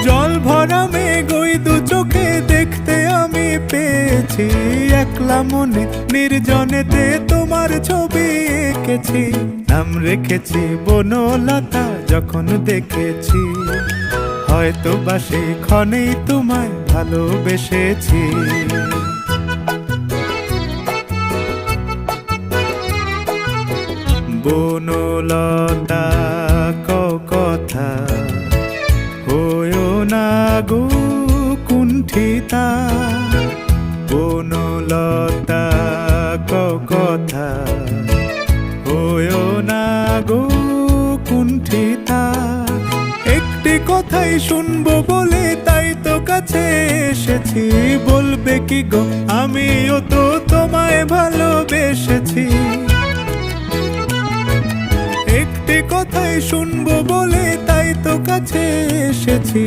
জল ভরা মেঘ ওই দু চোখে দেখতে আমি পেয়েছি, একলা মনে নির্জনেতে তোমার ছবি এঁকেছি। নাম রেখেছি বনলতা যখন দেখেছি, হয়তো বা সেই ক্ষণেই তোমায় ভালোবেসেছি। বনলতা কথা হয়ো না গো কুণ্ঠিতা, বনলতা কথা হয়ো না গো কুণ্ঠিতা। একটি কথাই শুনবো বলে তাই তো কাছে এসেছি, বলবে কি গো আমিও তো তোমায় ভালোবেসেছি। একটি কথাই শুনবো বলে তাই তো কাছে এসেছি,